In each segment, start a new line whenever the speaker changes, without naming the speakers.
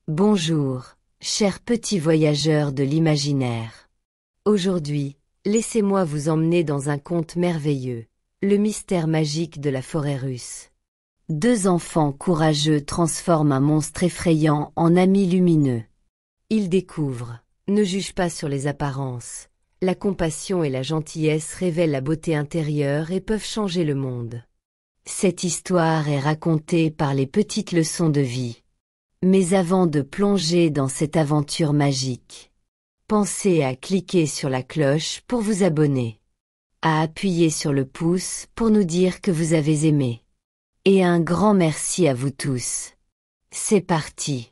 Bonjour, chers petits voyageurs de l'imaginaire. Aujourd'hui, laissez-moi vous emmener dans un conte merveilleux, le mystère magique de la forêt russe. Deux enfants courageux transforment un monstre effrayant en ami lumineux. Ils découvrent, ne jugent pas sur les apparences. La compassion et la gentillesse révèlent la beauté intérieure et peuvent changer le monde. Cette histoire est racontée par les petites leçons de vie. Mais avant de plonger dans cette aventure magique, pensez à cliquer sur la cloche pour vous abonner, à appuyer sur le pouce pour nous dire que vous avez aimé. Et un grand merci à vous tous. C'est parti.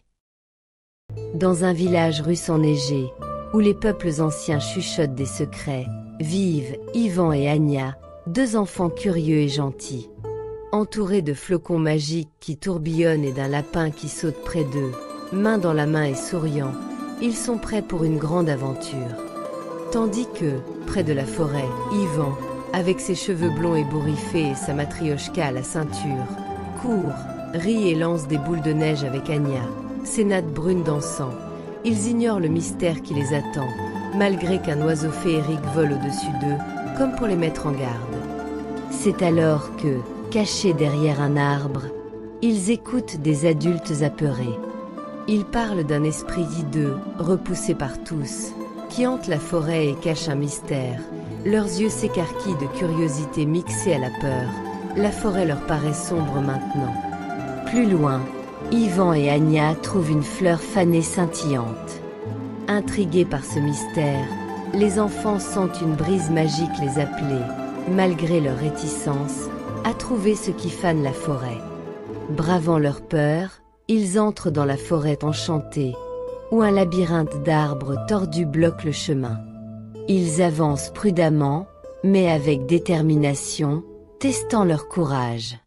Dans un village russe enneigé, où les peuples anciens chuchotent des secrets, vivent Ivan et Anya, deux enfants curieux et gentils. Entourés de flocons magiques qui tourbillonnent et d'un lapin qui saute près d'eux, main dans la main et souriant, ils sont prêts pour une grande aventure. Tandis que, près de la forêt, Ivan, avec ses cheveux blonds ébouriffés et sa matriochka à la ceinture, court, rit et lance des boules de neige avec Anya, ses nattes brunes dansant. Ils ignorent le mystère qui les attend, malgré qu'un oiseau féerique vole au-dessus d'eux, comme pour les mettre en garde. C'est alors que, cachés derrière un arbre, ils écoutent des adultes apeurés. Ils parlent d'un esprit hideux, repoussé par tous, qui hante la forêt et cache un mystère. Leurs yeux s'écarquillent de curiosité mixée à la peur. La forêt leur paraît sombre maintenant. Plus loin, Ivan et Anya trouvent une fleur fanée scintillante. Intrigués par ce mystère, les enfants sentent une brise magique les appeler, malgré leur réticence, à trouver ce qui fane la forêt. Bravant leur peur, ils entrent dans la forêt enchantée, où un labyrinthe d'arbres tordus bloque le chemin. Ils avancent prudemment, mais avec détermination, testant leur courage.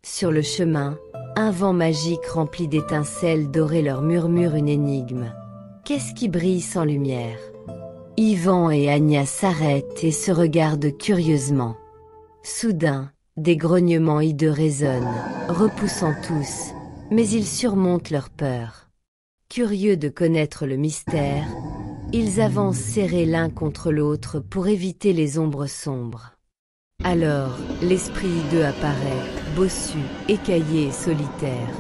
Sur le chemin, un vent magique rempli d'étincelles dorées leur murmure une énigme. Qu'est-ce qui brille sans lumière? Ivan et Anya s'arrêtent et se regardent curieusement. Soudain, des grognements hideux résonnent, repoussant tous, mais ils surmontent leur peur. Curieux de connaître le mystère, ils avancent serrés l'un contre l'autre pour éviter les ombres sombres. Alors, l'esprit hideux apparaît, bossu, écaillé et solitaire.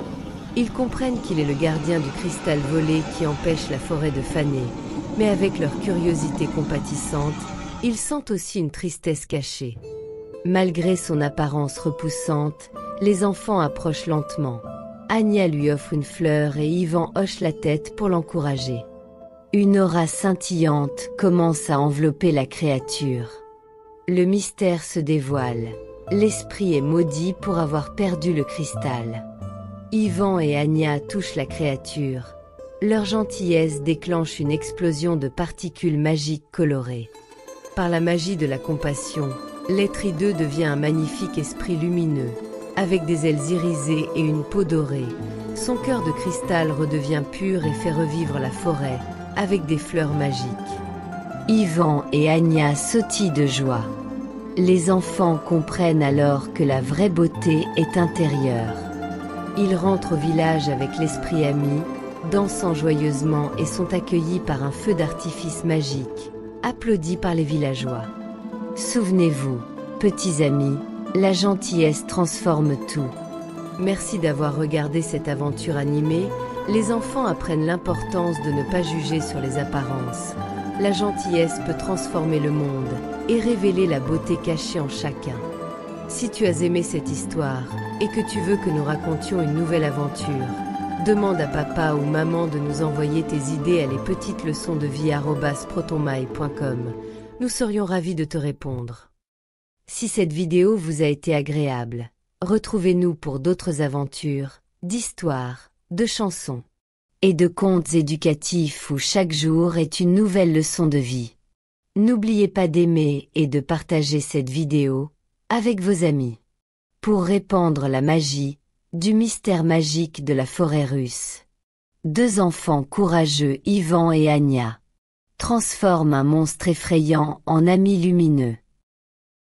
Ils comprennent qu'il est le gardien du cristal volé qui empêche la forêt de faner, mais avec leur curiosité compatissante, ils sentent aussi une tristesse cachée. Malgré son apparence repoussante, les enfants approchent lentement. Anya lui offre une fleur et Ivan hoche la tête pour l'encourager. Une aura scintillante commence à envelopper la créature. Le mystère se dévoile. L'esprit est maudit pour avoir perdu le cristal. Ivan et Anya touchent la créature. Leur gentillesse déclenche une explosion de particules magiques colorées. Par la magie de la compassion, l'être hideux devient un magnifique esprit lumineux, avec des ailes irisées et une peau dorée. Son cœur de cristal redevient pur et fait revivre la forêt, avec des fleurs magiques. Ivan et Anya sautillent de joie. Les enfants comprennent alors que la vraie beauté est intérieure. Ils rentrent au village avec l'esprit ami, dansant joyeusement et sont accueillis par un feu d'artifice magique, applaudi par les villageois. Souvenez-vous, petits amis, la gentillesse transforme tout. Merci d'avoir regardé cette aventure animée. Les enfants apprennent l'importance de ne pas juger sur les apparences. La gentillesse peut transformer le monde et révéler la beauté cachée en chacun. Si tu as aimé cette histoire et que tu veux que nous racontions une nouvelle aventure, demande à papa ou maman de nous envoyer tes idées à lespetitesleçonsdevie@protonmail.com. Nous serions ravis de te répondre. Si cette vidéo vous a été agréable, retrouvez-nous pour d'autres aventures, d'histoires, de chansons et de contes éducatifs où chaque jour est une nouvelle leçon de vie. N'oubliez pas d'aimer et de partager cette vidéo avec vos amis pour répandre la magie du mystère magique de la forêt russe. Deux enfants courageux, Ivan et Anya, transforment un monstre effrayant en ami lumineux.